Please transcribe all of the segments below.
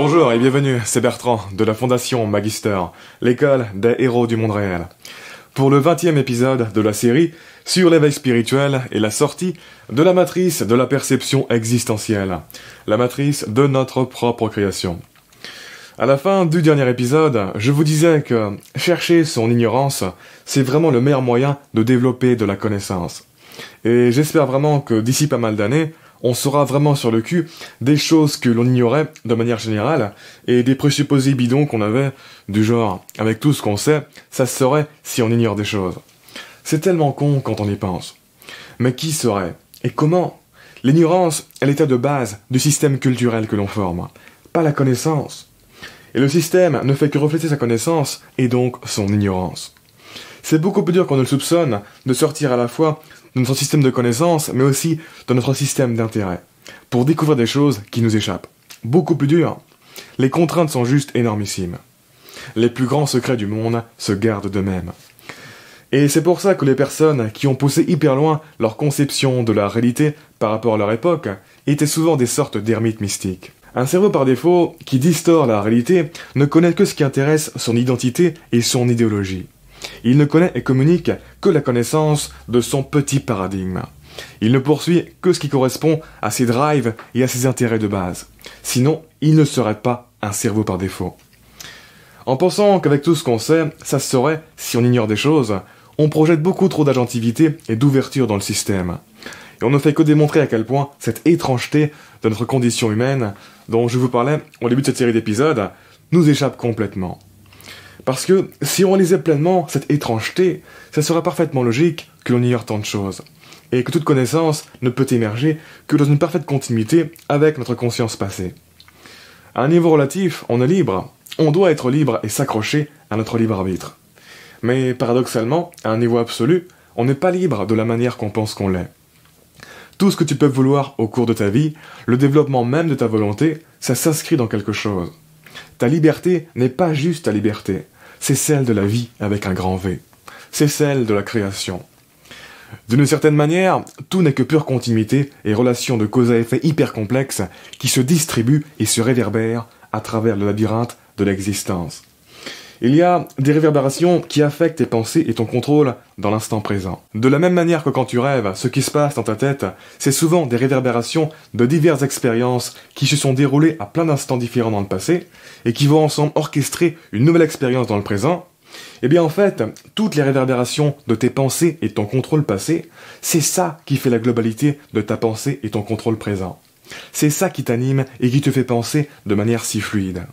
Bonjour et bienvenue, c'est Bertrand de la Fondation Magister, l'école des héros du monde réel. Pour le 20e épisode de la série sur l'éveil spirituel et la sortie de la matrice de la perception existentielle, la matrice de notre propre création. À la fin du dernier épisode, je vous disais que chercher son ignorance, c'est vraiment le meilleur moyen de développer de la connaissance. Et j'espère vraiment que d'ici pas mal d'années, on sera vraiment sur le cul des choses que l'on ignorait de manière générale et des présupposés bidons qu'on avait, du genre, avec tout ce qu'on sait, ça se saurait si on ignore des choses. C'est tellement con quand on y pense. Mais qui saurait? Et comment? L'ignorance est l'état de base du système culturel que l'on forme, pas la connaissance. Et le système ne fait que refléter sa connaissance et donc son ignorance. C'est beaucoup plus dur qu'on ne le soupçonne de sortir à la fois de notre système de connaissances, mais aussi de notre système d'intérêt, pour découvrir des choses qui nous échappent. Beaucoup plus dur. Les contraintes sont juste énormissimes. Les plus grands secrets du monde se gardent d'eux-mêmes. Et c'est pour ça que les personnes qui ont poussé hyper loin leur conception de la réalité par rapport à leur époque étaient souvent des sortes d'ermites mystiques. Un cerveau par défaut, qui distord la réalité, ne connaît que ce qui intéresse son identité et son idéologie. Il ne connaît et communique que la connaissance de son petit paradigme. Il ne poursuit que ce qui correspond à ses drives et à ses intérêts de base. Sinon, il ne serait pas un cerveau par défaut. En pensant qu'avec tout ce qu'on sait, ça se saurait si on ignore des choses, on projette beaucoup trop d'agentivité et d'ouverture dans le système. Et on ne fait que démontrer à quel point cette étrangeté de notre condition humaine, dont je vous parlais au début de cette série d'épisodes, nous échappe complètement. Parce que si on réalisait pleinement cette étrangeté, ça serait parfaitement logique que l'on ignore tant de choses, et que toute connaissance ne peut émerger que dans une parfaite continuité avec notre conscience passée. À un niveau relatif, on est libre, on doit être libre et s'accrocher à notre libre arbitre. Mais paradoxalement, à un niveau absolu, on n'est pas libre de la manière qu'on pense qu'on l'est. Tout ce que tu peux vouloir au cours de ta vie, le développement même de ta volonté, ça s'inscrit dans quelque chose. Ta liberté n'est pas juste ta liberté, c'est celle de la vie avec un grand V. C'est celle de la création. D'une certaine manière, tout n'est que pure continuité et relation de cause à effet hyper complexes qui se distribuent et se réverbèrent à travers le labyrinthe de l'existence. Il y a des réverbérations qui affectent tes pensées et ton contrôle dans l'instant présent. De la même manière que quand tu rêves, ce qui se passe dans ta tête, c'est souvent des réverbérations de diverses expériences qui se sont déroulées à plein d'instants différents dans le passé et qui vont ensemble orchestrer une nouvelle expérience dans le présent. Eh bien en fait, toutes les réverbérations de tes pensées et de ton contrôle passé, c'est ça qui fait la globalité de ta pensée et ton contrôle présent. C'est ça qui t'anime et qui te fait penser de manière si fluide.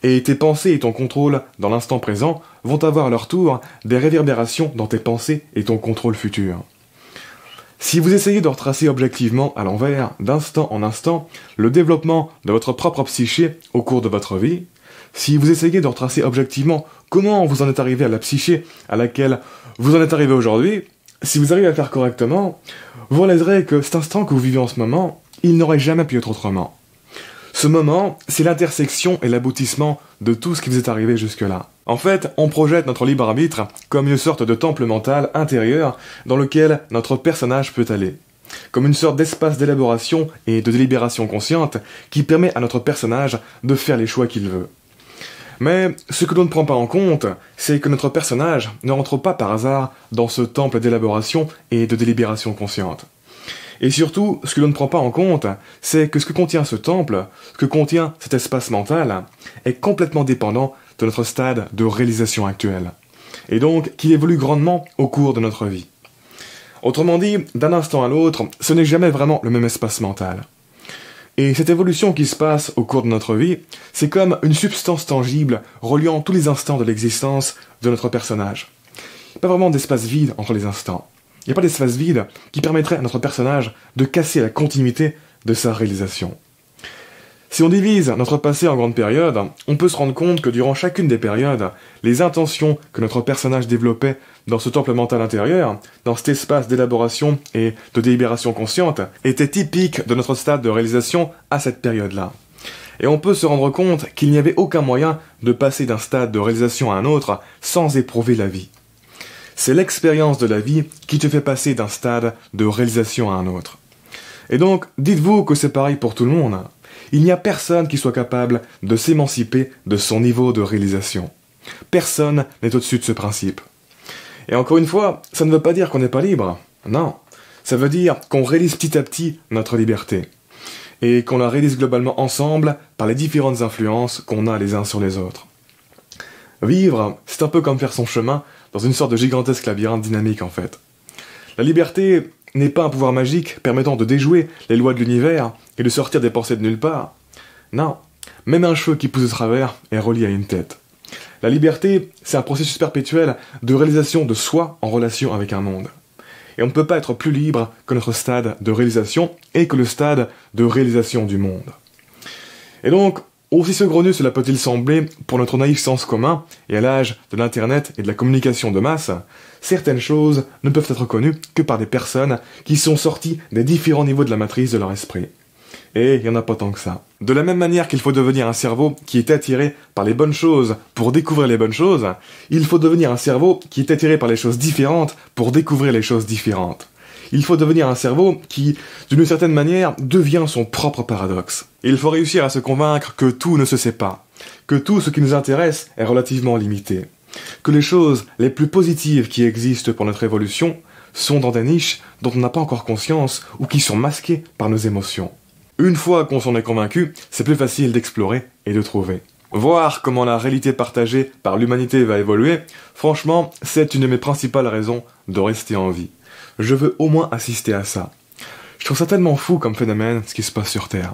Et tes pensées et ton contrôle dans l'instant présent vont avoir à leur tour des réverbérations dans tes pensées et ton contrôle futur. Si vous essayez de retracer objectivement à l'envers, d'instant en instant, le développement de votre propre psyché au cours de votre vie, si vous essayez de retracer objectivement comment vous en êtes arrivé à la psyché à laquelle vous en êtes arrivé aujourd'hui, si vous arrivez à le faire correctement, vous réaliserez que cet instant que vous vivez en ce moment, il n'aurait jamais pu être autrement. Ce moment, c'est l'intersection et l'aboutissement de tout ce qui vous est arrivé jusque-là. En fait, on projette notre libre arbitre comme une sorte de temple mental intérieur dans lequel notre personnage peut aller. Comme une sorte d'espace d'élaboration et de délibération consciente qui permet à notre personnage de faire les choix qu'il veut. Mais ce que l'on ne prend pas en compte, c'est que notre personnage ne rentre pas par hasard dans ce temple d'élaboration et de délibération consciente. Et surtout, ce que l'on ne prend pas en compte, c'est que ce que contient ce temple, ce que contient cet espace mental, est complètement dépendant de notre stade de réalisation actuel. Et donc, qu'il évolue grandement au cours de notre vie. Autrement dit, d'un instant à l'autre, ce n'est jamais vraiment le même espace mental. Et cette évolution qui se passe au cours de notre vie, c'est comme une substance tangible reliant tous les instants de l'existence de notre personnage. Il n'y a pas vraiment d'espace vide entre les instants. Il n'y a pas d'espace vide qui permettrait à notre personnage de casser la continuité de sa réalisation. Si on divise notre passé en grandes périodes, on peut se rendre compte que durant chacune des périodes, les intentions que notre personnage développait dans ce temple mental intérieur, dans cet espace d'élaboration et de délibération consciente, étaient typiques de notre stade de réalisation à cette période-là. Et on peut se rendre compte qu'il n'y avait aucun moyen de passer d'un stade de réalisation à un autre sans éprouver la vie. C'est l'expérience de la vie qui te fait passer d'un stade de réalisation à un autre. Et donc, dites-vous que c'est pareil pour tout le monde. il n'y a personne qui soit capable de s'émanciper de son niveau de réalisation. Personne n'est au-dessus de ce principe. Et encore une fois, ça ne veut pas dire qu'on n'est pas libre. Non. Ça veut dire qu'on réalise petit à petit notre liberté. Et qu'on la réalise globalement ensemble par les différentes influences qu'on a les uns sur les autres. Vivre, c'est un peu comme faire son chemin dans une sorte de gigantesque labyrinthe dynamique en fait. La liberté n'est pas un pouvoir magique permettant de déjouer les lois de l'univers et de sortir des pensées de nulle part. Non, même un cheveu qui pousse de travers est relié à une tête. La liberté, c'est un processus perpétuel de réalisation de soi en relation avec un monde. Et on ne peut pas être plus libre que notre stade de réalisation et que le stade de réalisation du monde. Et donc, aussi saugrenu cela peut-il sembler pour notre naïf sens commun et à l'âge de l'internet et de la communication de masse, certaines choses ne peuvent être connues que par des personnes qui sont sorties des différents niveaux de la matrice de leur esprit. Et il n'y en a pas tant que ça. De la même manière qu'il faut devenir un cerveau qui est attiré par les bonnes choses pour découvrir les bonnes choses, il faut devenir un cerveau qui est attiré par les choses différentes pour découvrir les choses différentes. Il faut devenir un cerveau qui, d'une certaine manière, devient son propre paradoxe. Il faut réussir à se convaincre que tout ne se sait pas, que tout ce qui nous intéresse est relativement limité, que les choses les plus positives qui existent pour notre évolution sont dans des niches dont on n'a pas encore conscience ou qui sont masquées par nos émotions. Une fois qu'on s'en est convaincu, c'est plus facile d'explorer et de trouver. Voir comment la réalité partagée par l'humanité va évoluer, franchement, c'est une de mes principales raisons de rester en vie. Je veux au moins assister à ça. Je trouve ça tellement fou comme phénomène, ce qui se passe sur Terre.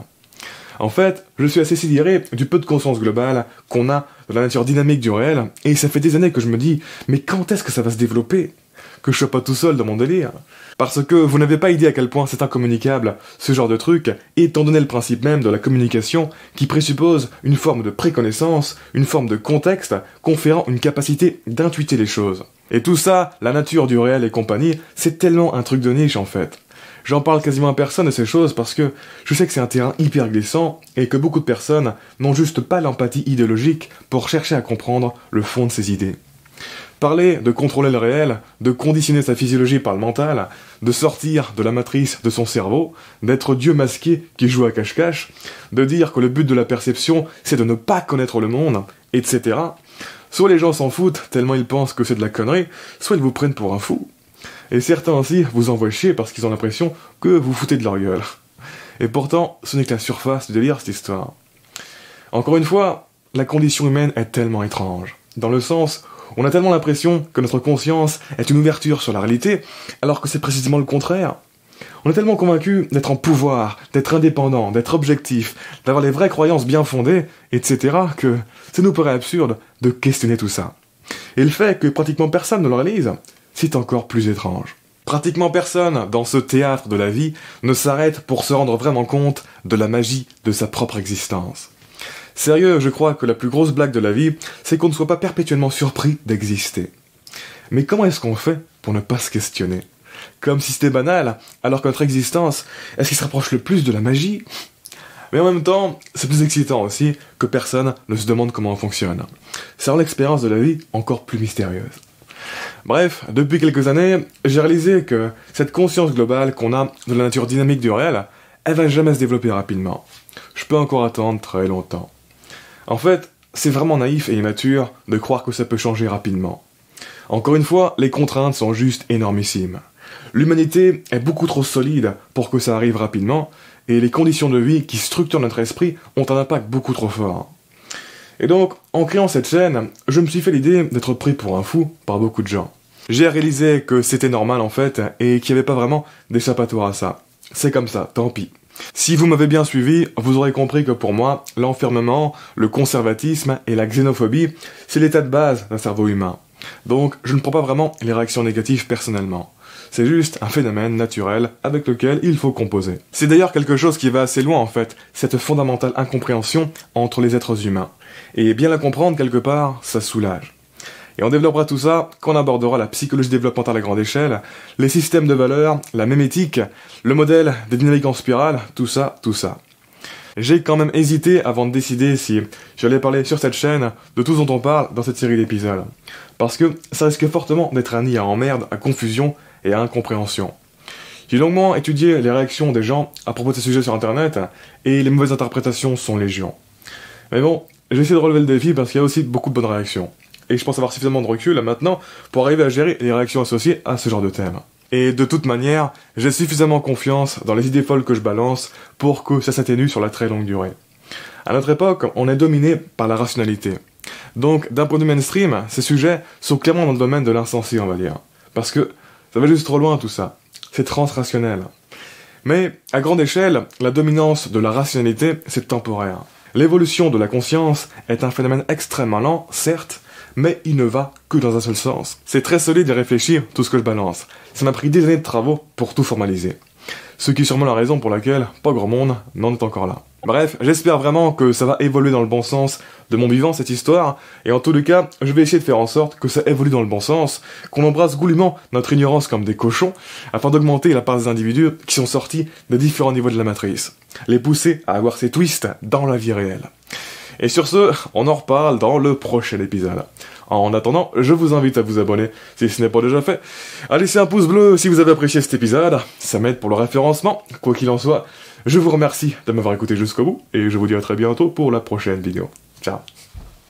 En fait, je suis assez sidéré du peu de conscience globale qu'on a de la nature dynamique du réel, et ça fait des années que je me dis, mais quand est-ce que ça va se développer ? Que je sois pas tout seul dans mon délire. Parce que vous n'avez pas idée à quel point c'est incommunicable, ce genre de truc, étant donné le principe même de la communication, qui présuppose une forme de préconnaissance, une forme de contexte, conférant une capacité d'intuiter les choses. Et tout ça, la nature du réel et compagnie, c'est tellement un truc de niche en fait. J'en parle quasiment à personne de ces choses parce que je sais que c'est un terrain hyper glissant et que beaucoup de personnes n'ont juste pas l'empathie idéologique pour chercher à comprendre le fond de ces idées. Parler de contrôler le réel, de conditionner sa physiologie par le mental, de sortir de la matrice de son cerveau, d'être Dieu masqué qui joue à cache-cache, de dire que le but de la perception c'est de ne pas connaître le monde, etc. Soit les gens s'en foutent tellement ils pensent que c'est de la connerie, soit ils vous prennent pour un fou. Et certains aussi vous envoient chier parce qu'ils ont l'impression que vous foutez de leur gueule. Et pourtant, ce n'est que la surface du délire cette histoire. Encore une fois, la condition humaine est tellement étrange, dans le sens on a tellement l'impression que notre conscience est une ouverture sur la réalité, alors que c'est précisément le contraire. On est tellement convaincu d'être en pouvoir, d'être indépendant, d'être objectif, d'avoir les vraies croyances bien fondées, etc., que ça nous paraît absurde de questionner tout ça. Et le fait que pratiquement personne ne le réalise, c'est encore plus étrange. Pratiquement personne, dans ce théâtre de la vie, ne s'arrête pour se rendre vraiment compte de la magie de sa propre existence. Sérieux, je crois que la plus grosse blague de la vie, c'est qu'on ne soit pas perpétuellement surpris d'exister. Mais comment est-ce qu'on fait pour ne pas se questionner ? Comme si c'était banal, alors que notre existence, est-ce qu'il se rapproche le plus de la magie ? Mais en même temps, c'est plus excitant aussi que personne ne se demande comment on fonctionne. Ça rend l'expérience de la vie encore plus mystérieuse. Bref, depuis quelques années, j'ai réalisé que cette conscience globale qu'on a de la nature dynamique du réel, elle va jamais se développer rapidement. Je peux encore attendre très longtemps. En fait, c'est vraiment naïf et immature de croire que ça peut changer rapidement. Encore une fois, les contraintes sont juste énormissimes. L'humanité est beaucoup trop solide pour que ça arrive rapidement, et les conditions de vie qui structurent notre esprit ont un impact beaucoup trop fort. Et donc, en créant cette chaîne, je me suis fait l'idée d'être pris pour un fou par beaucoup de gens. J'ai réalisé que c'était normal en fait, et qu'il n'y avait pas vraiment d'échappatoire à ça. C'est comme ça, tant pis. Si vous m'avez bien suivi, vous aurez compris que pour moi, l'enfermement, le conservatisme et la xénophobie, c'est l'état de base d'un cerveau humain. Donc, je ne prends pas vraiment les réactions négatives personnellement. C'est juste un phénomène naturel avec lequel il faut composer. C'est d'ailleurs quelque chose qui va assez loin en fait, cette fondamentale incompréhension entre les êtres humains. Et bien la comprendre quelque part, ça soulage. Et on développera tout ça quand on abordera la psychologie développementale à grande échelle, les systèmes de valeurs, la mémétique, le modèle des dynamiques en spirale, tout ça. J'ai quand même hésité avant de décider si j'allais parler sur cette chaîne de tout ce dont on parle dans cette série d'épisodes. Parce que ça risque fortement d'être un nid à emmerde, à confusion et à incompréhension. J'ai longuement étudié les réactions des gens à propos de ces sujets sur internet, et les mauvaises interprétations sont légion. Mais bon, j'ai essayé de relever le défi parce qu'il y a aussi beaucoup de bonnes réactions. Et je pense avoir suffisamment de recul maintenant pour arriver à gérer les réactions associées à ce genre de thème. Et de toute manière, j'ai suffisamment confiance dans les idées folles que je balance pour que ça s'atténue sur la très longue durée. À notre époque, on est dominé par la rationalité. Donc, d'un point de vue mainstream, ces sujets sont clairement dans le domaine de l'insensé, on va dire. Parce que ça va juste trop loin tout ça. C'est transrationnel. Mais, à grande échelle, la dominance de la rationalité, c'est temporaire. L'évolution de la conscience est un phénomène extrêmement lent, certes, mais il ne va que dans un seul sens. C'est très solide et réfléchir tout ce que je balance. Ça m'a pris des années de travaux pour tout formaliser. Ce qui est sûrement la raison pour laquelle pas grand monde n'en est encore là. Bref, j'espère vraiment que ça va évoluer dans le bon sens de mon vivant cette histoire, et en tous les cas, je vais essayer de faire en sorte que ça évolue dans le bon sens, qu'on embrasse goulûment notre ignorance comme des cochons, afin d'augmenter la part des individus qui sont sortis des différents niveaux de la matrice. Les pousser à avoir ces twists dans la vie réelle. Et sur ce, on en reparle dans le prochain épisode. En attendant, je vous invite à vous abonner si ce n'est pas déjà fait, à laisser un pouce bleu si vous avez apprécié cet épisode, ça m'aide pour le référencement, quoi qu'il en soit. Je vous remercie de m'avoir écouté jusqu'au bout, et je vous dis à très bientôt pour la prochaine vidéo. Ciao.